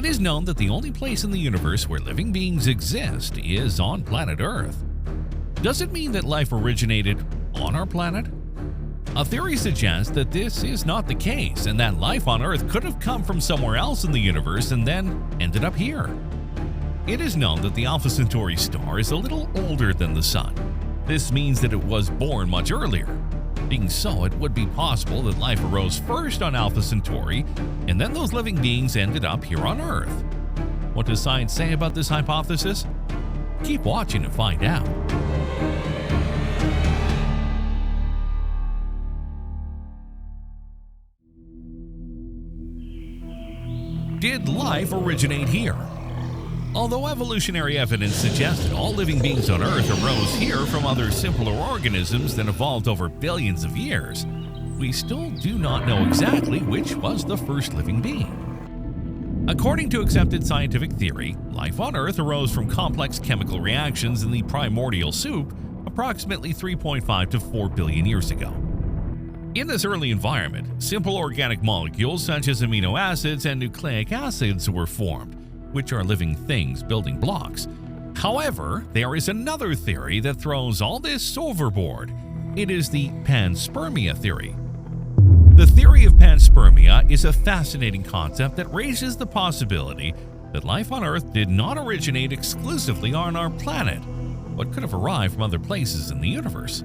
It is known that the only place in the universe where living beings exist is on planet Earth. Does it mean that life originated on our planet? A theory suggests that this is not the case and that life on Earth could have come from somewhere else in the universe and then ended up here. It is known that the Alpha Centauri star is a little older than the Sun. This means that it was born much earlier. Being so, it would be possible that life arose first on Alpha Centauri, and then those living beings ended up here on Earth. What does science say about this hypothesis? Keep watching to find out. Did life originate here? Although evolutionary evidence suggests that all living beings on Earth arose here from other simpler organisms that evolved over billions of years, we still do not know exactly which was the first living being. According to accepted scientific theory, life on Earth arose from complex chemical reactions in the primordial soup approximately 3.5 to 4 billion years ago. In this early environment, simple organic molecules such as amino acids and nucleic acids were formed, which are living things, building blocks. However, there is another theory that throws all this overboard. It is the Panspermia Theory. The theory of panspermia is a fascinating concept that raises the possibility that life on Earth did not originate exclusively on our planet, but could have arrived from other places in the universe.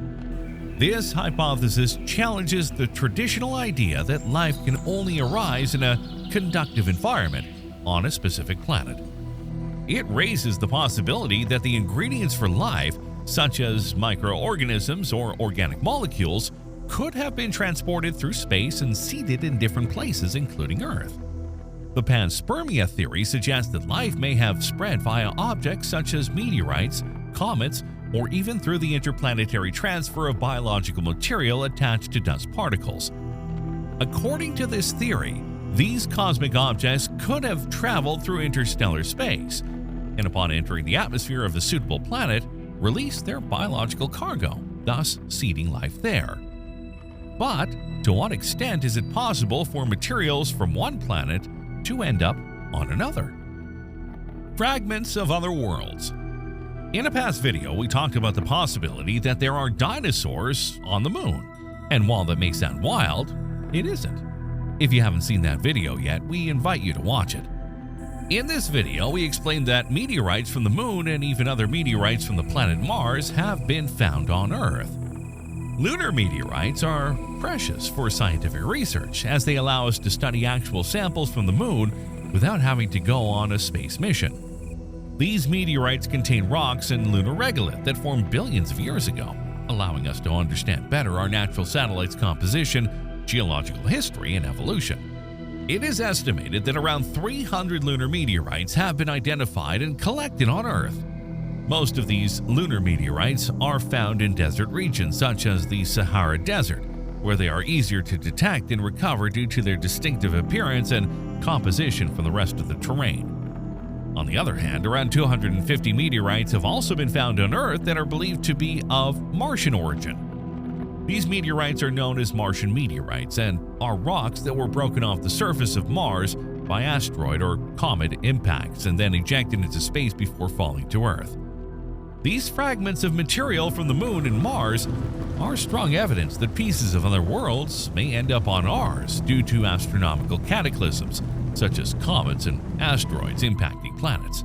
This hypothesis challenges the traditional idea that life can only arise in a conductive environment on a specific planet. It raises the possibility that the ingredients for life, such as microorganisms or organic molecules, could have been transported through space and seeded in different places, including Earth. The Panspermia Theory suggests that life may have spread via objects such as meteorites, comets, or even through the interplanetary transfer of biological material attached to dust particles. According to this theory, these cosmic objects could have traveled through interstellar space, and upon entering the atmosphere of a suitable planet, released their biological cargo, thus seeding life there. But to what extent is it possible for materials from one planet to end up on another? Fragments of other worlds. In a past video, we talked about the possibility that there are dinosaurs on the moon, and while that may sound wild, it isn't. If you haven't seen that video yet, we invite you to watch it. In this video, we explained that meteorites from the moon and even other meteorites from the planet Mars have been found on Earth. Lunar meteorites are precious for scientific research, as they allow us to study actual samples from the moon without having to go on a space mission. These meteorites contain rocks and lunar regolith that formed billions of years ago, allowing us to understand better our natural satellite's composition, geological history, and evolution. It is estimated that around 300 lunar meteorites have been identified and collected on Earth. Most of these lunar meteorites are found in desert regions such as the Sahara Desert, where they are easier to detect and recover due to their distinctive appearance and composition from the rest of the terrain. On the other hand, around 250 meteorites have also been found on Earth that are believed to be of Martian origin. These meteorites are known as Martian meteorites and are rocks that were broken off the surface of Mars by asteroid or comet impacts and then ejected into space before falling to Earth. These fragments of material from the Moon and Mars are strong evidence that pieces of other worlds may end up on ours due to astronomical cataclysms, such as comets and asteroids impacting planets.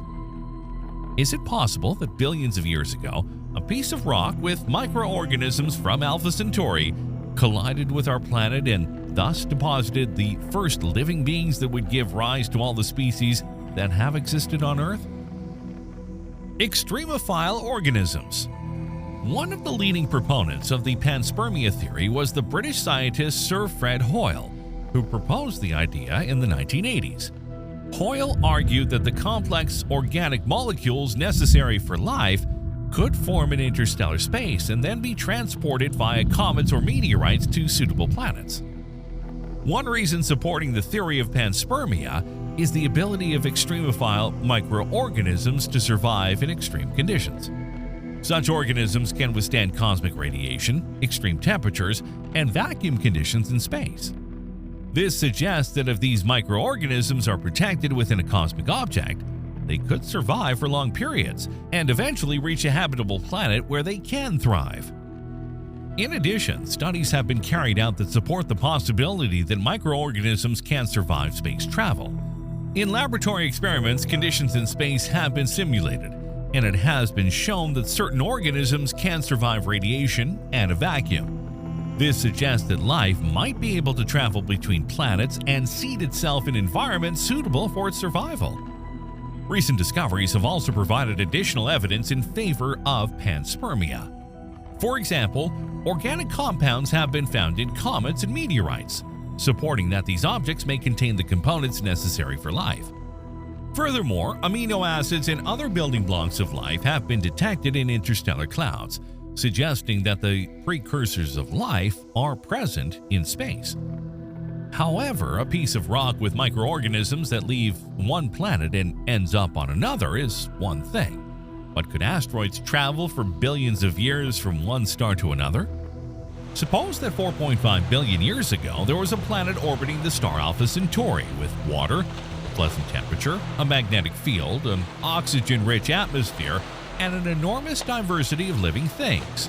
Is it possible that billions of years ago, a piece of rock with microorganisms from Alpha Centauri collided with our planet and thus deposited the first living beings that would give rise to all the species that have existed on Earth? Extremophile organisms. One of the leading proponents of the Panspermia Theory was the British scientist Sir Fred Hoyle, who proposed the idea in the 1980s. Hoyle argued that the complex organic molecules necessary for life could form in interstellar space and then be transported via comets or meteorites to suitable planets. One reason supporting the theory of panspermia is the ability of extremophile microorganisms to survive in extreme conditions. Such organisms can withstand cosmic radiation, extreme temperatures, and vacuum conditions in space. This suggests that if these microorganisms are protected within a cosmic object, they could survive for long periods and eventually reach a habitable planet where they can thrive. In addition, studies have been carried out that support the possibility that microorganisms can survive space travel. In laboratory experiments, conditions in space have been simulated, and it has been shown that certain organisms can survive radiation and a vacuum. This suggests that life might be able to travel between planets and seed itself in environments suitable for its survival. Recent discoveries have also provided additional evidence in favor of panspermia. For example, organic compounds have been found in comets and meteorites, supporting that these objects may contain the components necessary for life. Furthermore, amino acids and other building blocks of life have been detected in interstellar clouds, suggesting that the precursors of life are present in space. However, a piece of rock with microorganisms that leave one planet and ends up on another is one thing. But could asteroids travel for billions of years from one star to another? Suppose that 4.5 billion years ago there was a planet orbiting the star Alpha Centauri with water, a pleasant temperature, a magnetic field, an oxygen-rich atmosphere, and an enormous diversity of living things.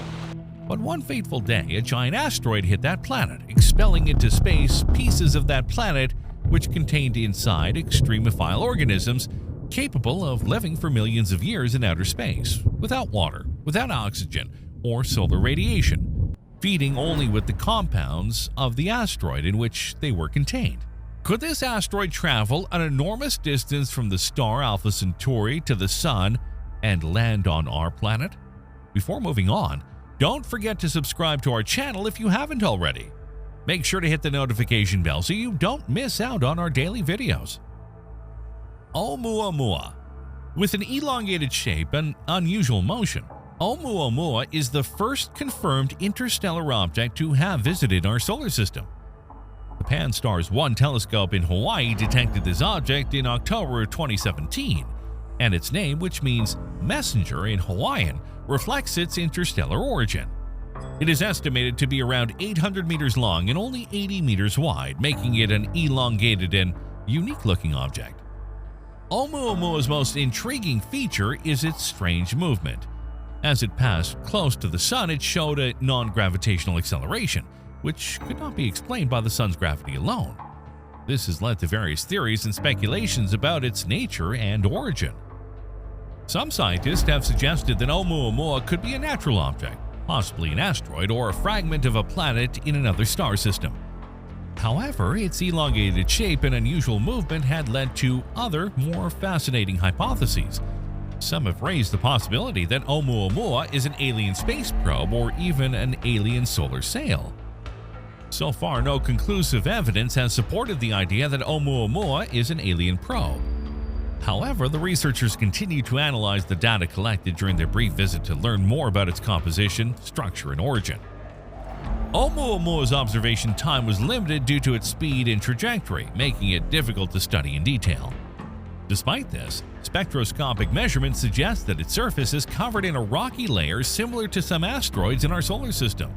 But one fateful day, a giant asteroid hit that planet, expelling into space pieces of that planet which contained inside extremophile organisms capable of living for millions of years in outer space, without water, without oxygen, or solar radiation, feeding only with the compounds of the asteroid in which they were contained. Could this asteroid travel an enormous distance from the star Alpha Centauri to the Sun and land on our planet? Before moving on, don't forget to subscribe to our channel if you haven't already. Make sure to hit the notification bell so you don't miss out on our daily videos. Oumuamua. With an elongated shape and unusual motion, Oumuamua is the first confirmed interstellar object to have visited our solar system. The Pan-STARRS 1 telescope in Hawaii detected this object in October 2017, and its name, which means messenger in Hawaiian, reflects its interstellar origin. It is estimated to be around 800 meters long and only 80 meters wide, making it an elongated and unique-looking object. Oumuamua's most intriguing feature is its strange movement. As it passed close to the Sun, it showed a non-gravitational acceleration, which could not be explained by the Sun's gravity alone. This has led to various theories and speculations about its nature and origin. Some scientists have suggested that Oumuamua could be a natural object, possibly an asteroid or a fragment of a planet in another star system. However, its elongated shape and unusual movement had led to other, more fascinating hypotheses. Some have raised the possibility that Oumuamua is an alien space probe or even an alien solar sail. So far, no conclusive evidence has supported the idea that Oumuamua is an alien probe. However, the researchers continue to analyze the data collected during their brief visit to learn more about its composition, structure, and origin. Oumuamua's observation time was limited due to its speed and trajectory, making it difficult to study in detail. Despite this, spectroscopic measurements suggest that its surface is covered in a rocky layer similar to some asteroids in our solar system.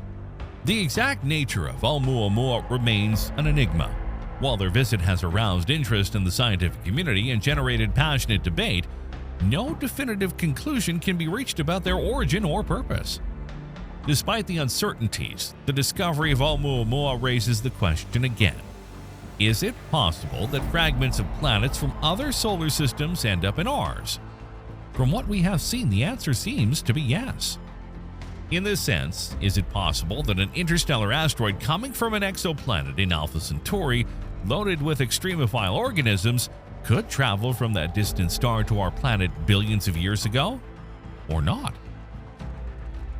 The exact nature of Oumuamua remains an enigma. While their visit has aroused interest in the scientific community and generated passionate debate, no definitive conclusion can be reached about their origin or purpose. Despite the uncertainties, the discovery of Oumuamua raises the question again. Is it possible that fragments of planets from other solar systems end up in ours? From what we have seen, the answer seems to be yes. In this sense, is it possible that an interstellar asteroid coming from an exoplanet in Alpha Centauri, loaded with extremophile organisms, could travel from that distant star to our planet billions of years ago? Or not?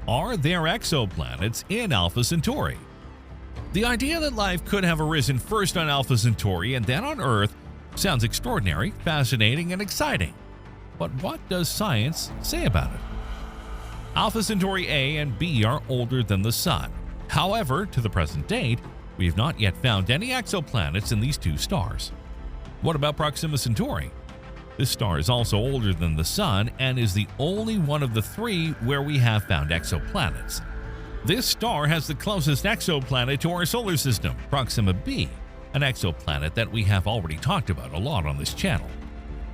Are there exoplanets in Alpha Centauri? The idea that life could have arisen first on Alpha Centauri and then on Earth sounds extraordinary, fascinating, and exciting. But what does science say about it? Alpha Centauri A and B are older than the Sun. However, to the present date, we have not yet found any exoplanets in these two stars. What about Proxima Centauri? This star is also older than the Sun and is the only one of the three where we have found exoplanets. This star has the closest exoplanet to our solar system, Proxima b, an exoplanet that we have already talked about a lot on this channel.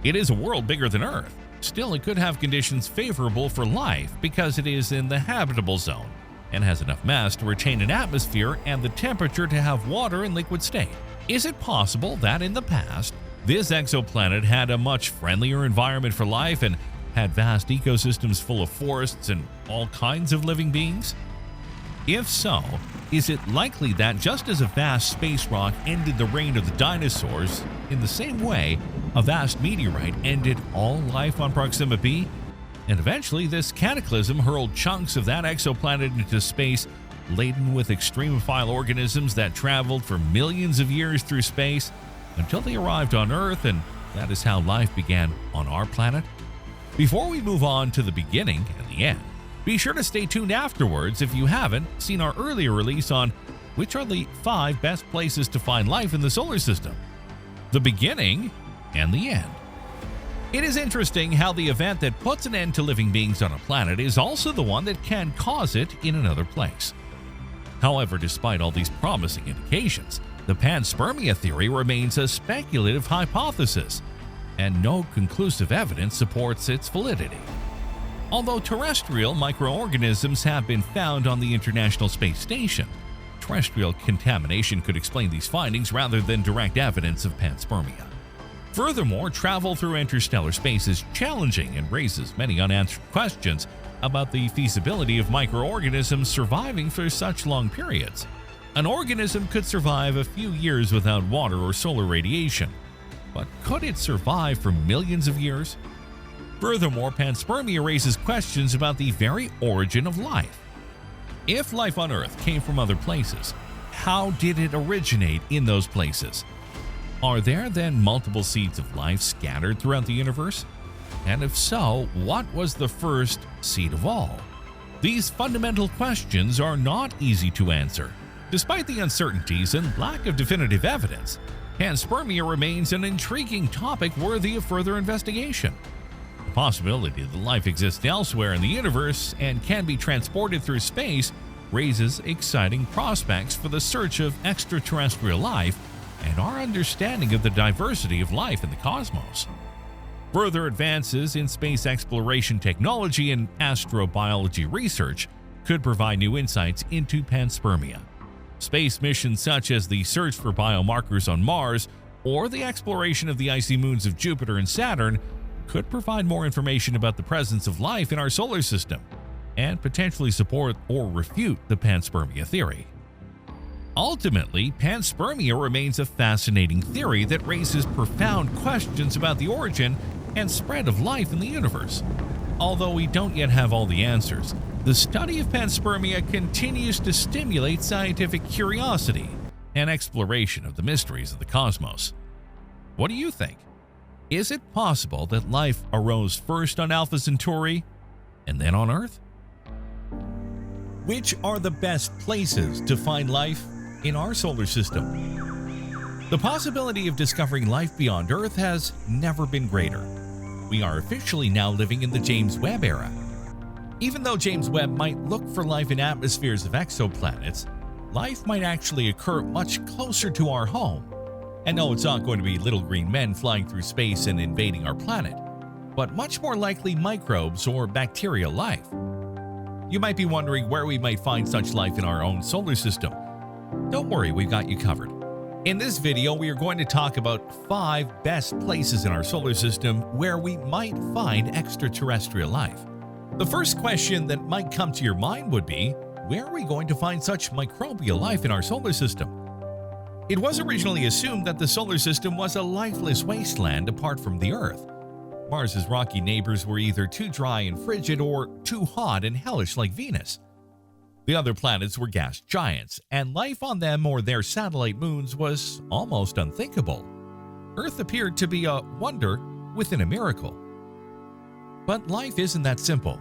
It is a world bigger than Earth. Still, it could have conditions favorable for life because it is in the habitable zone and has enough mass to retain an atmosphere and the temperature to have water in liquid state. Is it possible that in the past, this exoplanet had a much friendlier environment for life and had vast ecosystems full of forests and all kinds of living beings? If so, is it likely that just as a vast space rock ended the reign of the dinosaurs, in the same way, a vast meteorite ended all life on Proxima b? And eventually, this cataclysm hurled chunks of that exoplanet into space, laden with extremophile organisms that traveled for millions of years through space until they arrived on Earth, and that is how life began on our planet? Before we move on to the beginning and the end, be sure to stay tuned afterwards if you haven't seen our earlier release on which are the 5 best places to find life in the solar system. The beginning and the end. It is interesting how the event that puts an end to living beings on a planet is also the one that can cause it in another place. However, despite all these promising indications, the Panspermia Theory remains a speculative hypothesis, and no conclusive evidence supports its validity. Although terrestrial microorganisms have been found on the International Space Station, terrestrial contamination could explain these findings rather than direct evidence of panspermia. Furthermore, travel through interstellar space is challenging and raises many unanswered questions about the feasibility of microorganisms surviving for such long periods. An organism could survive a few years without water or solar radiation, but could it survive for millions of years? Furthermore, panspermia raises questions about the very origin of life. If life on Earth came from other places, how did it originate in those places? Are there then multiple seeds of life scattered throughout the universe? And if so, what was the first seed of all? These fundamental questions are not easy to answer. Despite the uncertainties and lack of definitive evidence, panspermia remains an intriguing topic worthy of further investigation. The possibility that life exists elsewhere in the universe and can be transported through space raises exciting prospects for the search of extraterrestrial life and our understanding of the diversity of life in the cosmos. Further advances in space exploration technology and astrobiology research could provide new insights into panspermia. Space missions such as the search for biomarkers on Mars or the exploration of the icy moons of Jupiter and Saturn could provide more information about the presence of life in our solar system and potentially support or refute the panspermia theory. Ultimately, panspermia remains a fascinating theory that raises profound questions about the origin and spread of life in the universe. Although we don't yet have all the answers, the study of panspermia continues to stimulate scientific curiosity and exploration of the mysteries of the cosmos. What do you think? Is it possible that life arose first on Alpha Centauri and then on Earth? Which are the best places to find life in our solar system? The possibility of discovering life beyond Earth has never been greater. We are officially now living in the James Webb era. Even though James Webb might look for life in atmospheres of exoplanets, life might actually occur much closer to our home. And no, it's not going to be little green men flying through space and invading our planet, but much more likely microbes or bacterial life. You might be wondering where we might find such life in our own solar system. Don't worry, we've got you covered. In this video, we are going to talk about 5 best places in our solar system where we might find extraterrestrial life. The first question that might come to your mind would be, where are we going to find such microbial life in our solar system? It was originally assumed that the solar system was a lifeless wasteland apart from the Earth. Mars's rocky neighbors were either too dry and frigid or too hot and hellish like Venus. The other planets were gas giants, and life on them or their satellite moons was almost unthinkable. Earth appeared to be a wonder within a miracle. But life isn't that simple.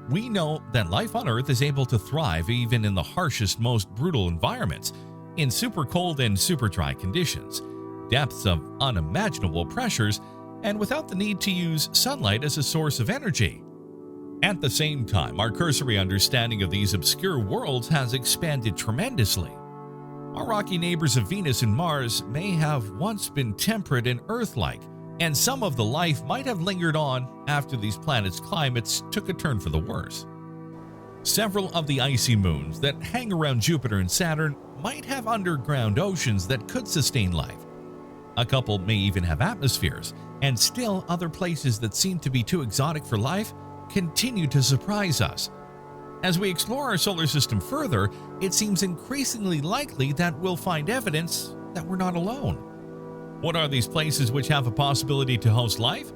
We know that life on Earth is able to thrive even in the harshest, most brutal environments, in super cold and super dry conditions, depths of unimaginable pressures, and without the need to use sunlight as a source of energy. At the same time, our cursory understanding of these obscure worlds has expanded tremendously. Our rocky neighbors of Venus and Mars may have once been temperate and Earth-like, and some of the life might have lingered on after these planets' climates took a turn for the worse. Several of the icy moons that hang around Jupiter and Saturn might have underground oceans that could sustain life. A couple may even have atmospheres, and still other places that seem to be too exotic for life continue to surprise us. As we explore our solar system further, it seems increasingly likely that we'll find evidence that we're not alone. What are these places which have a possibility to host life?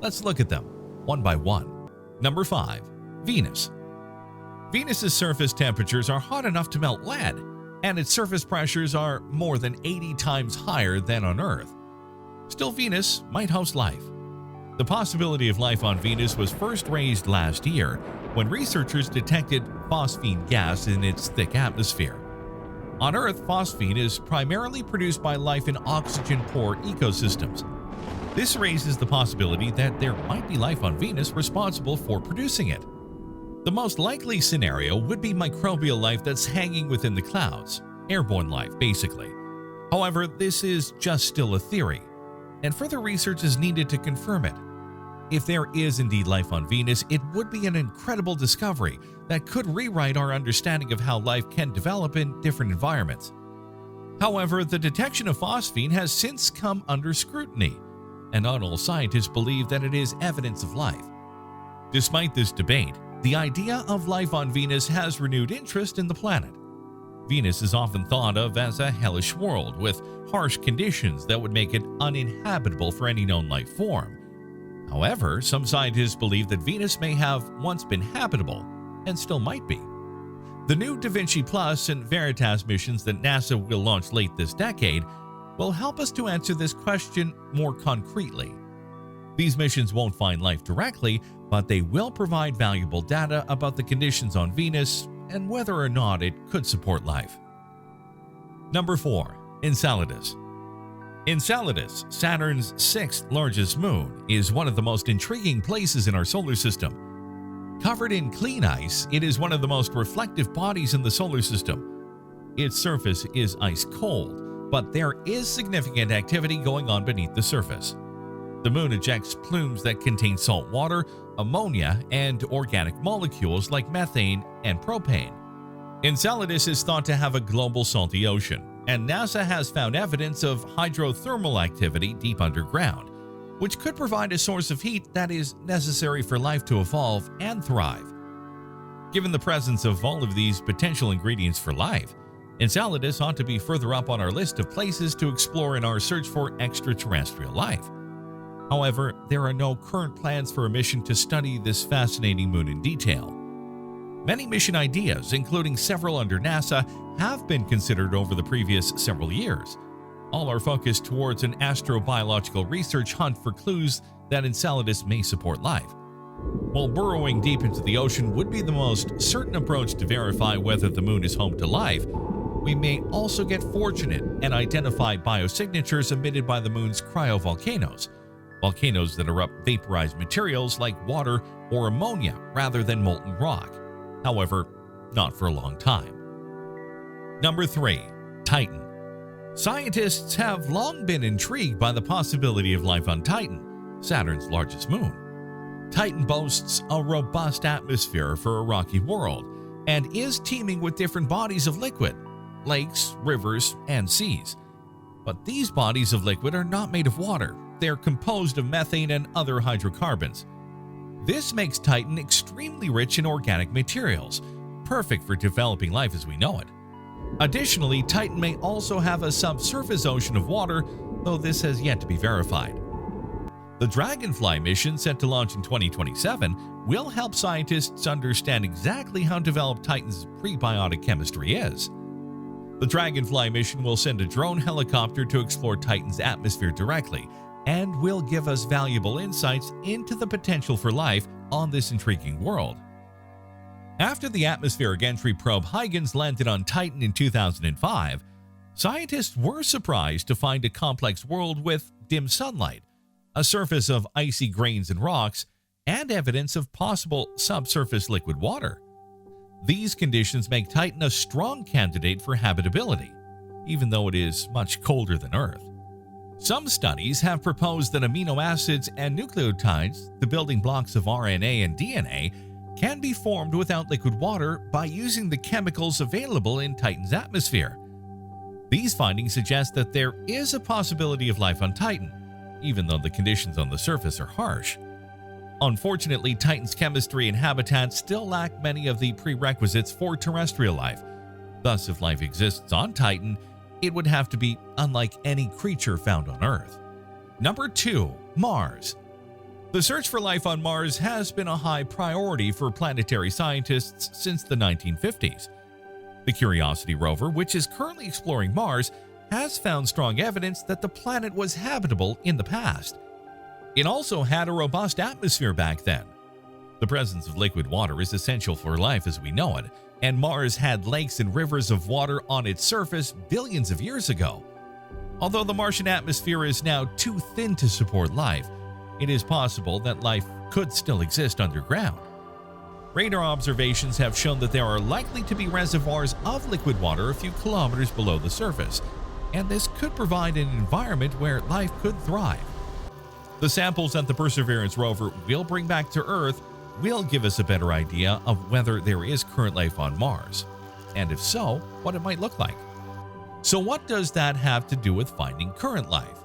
Let's look at them one by one. Number 5. Venus. Venus's surface temperatures are hot enough to melt lead, and its surface pressures are more than 80 times higher than on Earth. Still, Venus might host life. The possibility of life on Venus was first raised last year when researchers detected phosphine gas in its thick atmosphere. On Earth, phosphine is primarily produced by life in oxygen-poor ecosystems. This raises the possibility that there might be life on Venus responsible for producing it. The most likely scenario would be microbial life that's hanging within the clouds, airborne life, basically. However, this is just still a theory, and further research is needed to confirm it. If there is indeed life on Venus, it would be an incredible discovery that could rewrite our understanding of how life can develop in different environments. However, the detection of phosphine has since come under scrutiny, and not all scientists believe that it is evidence of life. Despite this debate, the idea of life on Venus has renewed interest in the planet. Venus is often thought of as a hellish world with harsh conditions that would make it uninhabitable for any known life form. However, some scientists believe that Venus may have once been habitable and still might be. The new Da Vinci Plus and Veritas missions that NASA will launch late this decade will help us to answer this question more concretely. These missions won't find life directly, but they will provide valuable data about the conditions on Venus and whether or not it could support life. Number 4. Enceladus. Enceladus, Saturn's 6th largest moon, is one of the most intriguing places in our solar system. Covered in clean ice, it is one of the most reflective bodies in the solar system. Its surface is ice cold, but there is significant activity going on beneath the surface. The moon ejects plumes that contain salt water, ammonia, and organic molecules like methane and propane. Enceladus is thought to have a global salty ocean, and NASA has found evidence of hydrothermal activity deep underground, which could provide a source of heat that is necessary for life to evolve and thrive. Given the presence of all of these potential ingredients for life, Enceladus ought to be further up on our list of places to explore in our search for extraterrestrial life. However, there are no current plans for a mission to study this fascinating moon in detail. Many mission ideas, including several under NASA, have been considered over the previous several years. All are focused towards an astrobiological research hunt for clues that Enceladus may support life. While burrowing deep into the ocean would be the most certain approach to verify whether the moon is home to life, we may also get fortunate and identify biosignatures emitted by the moon's cryovolcanoes, volcanoes that erupt vaporized materials like water or ammonia rather than molten rock. However, not for a long time. Number 3. Titan. Scientists have long been intrigued by the possibility of life on Titan, Saturn's largest moon. Titan boasts a robust atmosphere for a rocky world and is teeming with different bodies of liquid, lakes, rivers, and seas. But these bodies of liquid are not made of water. They're composed of methane and other hydrocarbons. This makes Titan extremely rich in organic materials, perfect for developing life as we know it. Additionally, Titan may also have a subsurface ocean of water, though this has yet to be verified. The Dragonfly mission, set to launch in 2027, will help scientists understand exactly how developed Titan's prebiotic chemistry is. The Dragonfly mission will send a drone helicopter to explore Titan's atmosphere directly, and will give us valuable insights into the potential for life on this intriguing world. After the atmospheric entry probe Huygens landed on Titan in 2005, scientists were surprised to find a complex world with dim sunlight, a surface of icy grains and rocks, and evidence of possible subsurface liquid water. These conditions make Titan a strong candidate for habitability. even though it is much colder than Earth. Some studies have proposed that amino acids and nucleotides, the building blocks of RNA and DNA, can be formed without liquid water by using the chemicals available in Titan's atmosphere. These findings suggest that there is a possibility of life on Titan, even though the conditions on the surface are harsh. Unfortunately, Titan's chemistry and habitat still lack many of the prerequisites for terrestrial life. Thus, if life exists on Titan, it would have to be unlike any creature found on Earth. Number 2. Mars. The search for life on Mars has been a high priority for planetary scientists since the 1950s. The Curiosity rover, which is currently exploring Mars, has found strong evidence that the planet was habitable in the past. It also had a robust atmosphere back then. The presence of liquid water is essential for life as we know it, and Mars had lakes and rivers of water on its surface billions of years ago. Although the Martian atmosphere is now too thin to support life, it is possible that life could still exist underground. Radar observations have shown that there are likely to be reservoirs of liquid water a few kilometers below the surface, and this could provide an environment where life could thrive. The samples that the Perseverance rover will bring back to Earth will give us a better idea of whether there is current life on Mars, and if so, what it might look like. So what does that have to do with finding current life?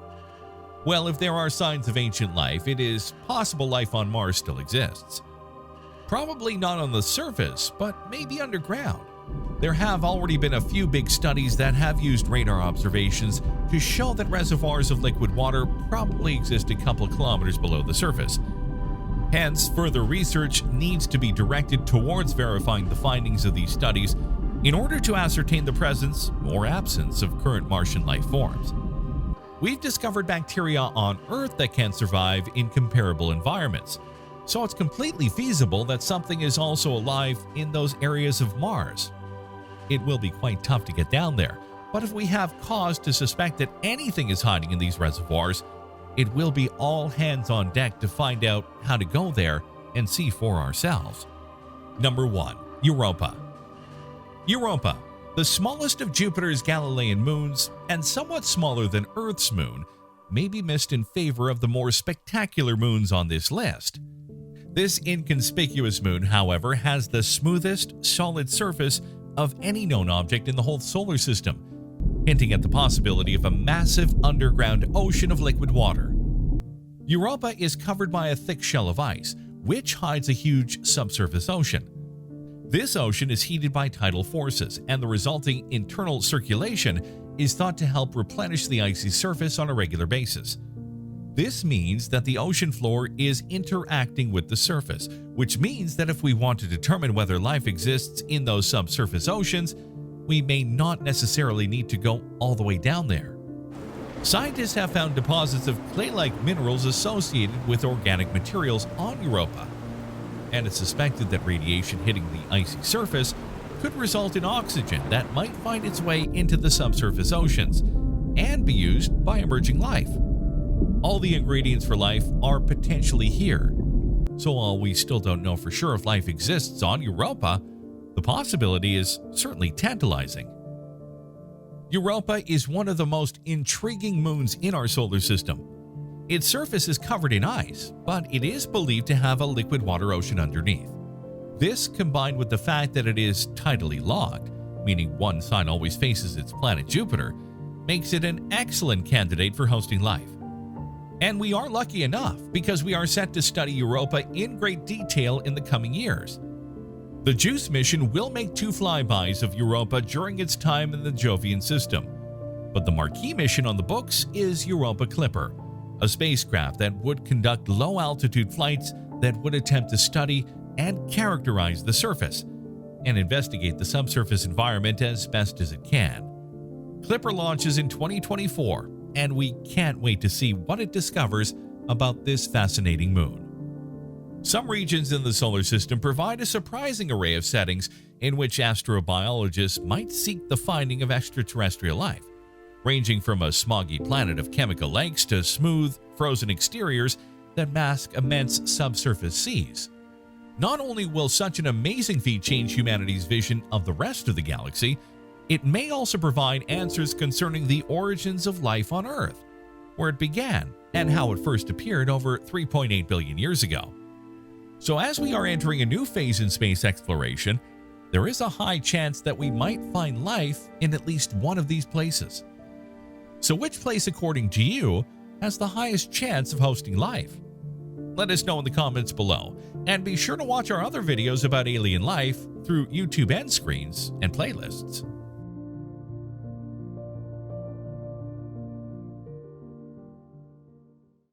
Well, if there are signs of ancient life, it is possible life on Mars still exists. Probably not on the surface, but maybe underground. There have already been a few big studies that have used radar observations to show that reservoirs of liquid water probably exist a couple of kilometers below the surface. Hence, further research needs to be directed towards verifying the findings of these studies in order to ascertain the presence or absence of current Martian life forms. We've discovered bacteria on Earth that can survive in comparable environments, so it's completely feasible that something is also alive in those areas of Mars. It will be quite tough to get down there, but if we have cause to suspect that anything is hiding in these reservoirs, it will be all hands on deck to find out how to go there and see for ourselves. Number 1. Europa. Europa, the smallest of Jupiter's Galilean moons and somewhat smaller than Earth's moon, may be missed in favor of the more spectacular moons on this list. This inconspicuous moon, however, has the smoothest, solid surface of any known object in the whole solar system, hinting at the possibility of a massive underground ocean of liquid water. Europa is covered by a thick shell of ice, which hides a huge subsurface ocean. This ocean is heated by tidal forces, and the resulting internal circulation is thought to help replenish the icy surface on a regular basis. This means that the ocean floor is interacting with the surface, which means that if we want to determine whether life exists in those subsurface oceans, we may not necessarily need to go all the way down there. Scientists have found deposits of clay-like minerals associated with organic materials on Europa, and it's suspected that radiation hitting the icy surface could result in oxygen that might find its way into the subsurface oceans and be used by emerging life. All the ingredients for life are potentially here, so while we still don't know for sure if life exists on Europa, the possibility is certainly tantalizing. Europa is one of the most intriguing moons in our solar system. Its surface is covered in ice, but it is believed to have a liquid water ocean underneath. This, combined with the fact that it is tidally locked, meaning one side always faces its planet Jupiter, makes it an excellent candidate for hosting life. And we are lucky enough because we are set to study Europa in great detail in the coming years. The JUICE mission will make 2 flybys of Europa during its time in the Jovian system, but the marquee mission on the books is Europa Clipper, a spacecraft that would conduct low-altitude flights that would attempt to study and characterize the surface and investigate the subsurface environment as best as it can. Clipper launches in 2024, and we can't wait to see what it discovers about this fascinating moon. Some regions in the solar system provide a surprising array of settings in which astrobiologists might seek the finding of extraterrestrial life, ranging from a smoggy planet of chemical lakes to smooth, frozen exteriors that mask immense subsurface seas. Not only will such an amazing feat change humanity's vision of the rest of the galaxy, It may also provide answers concerning the origins of life on Earth, where it began and how it first appeared over 3.8 billion years ago. So as we are entering a new phase in space exploration, there is a high chance that we might find life in at least one of these places. So which place, according to you, has the highest chance of hosting life? Let us know in the comments below, and be sure to watch our other videos about alien life through YouTube end screens and playlists.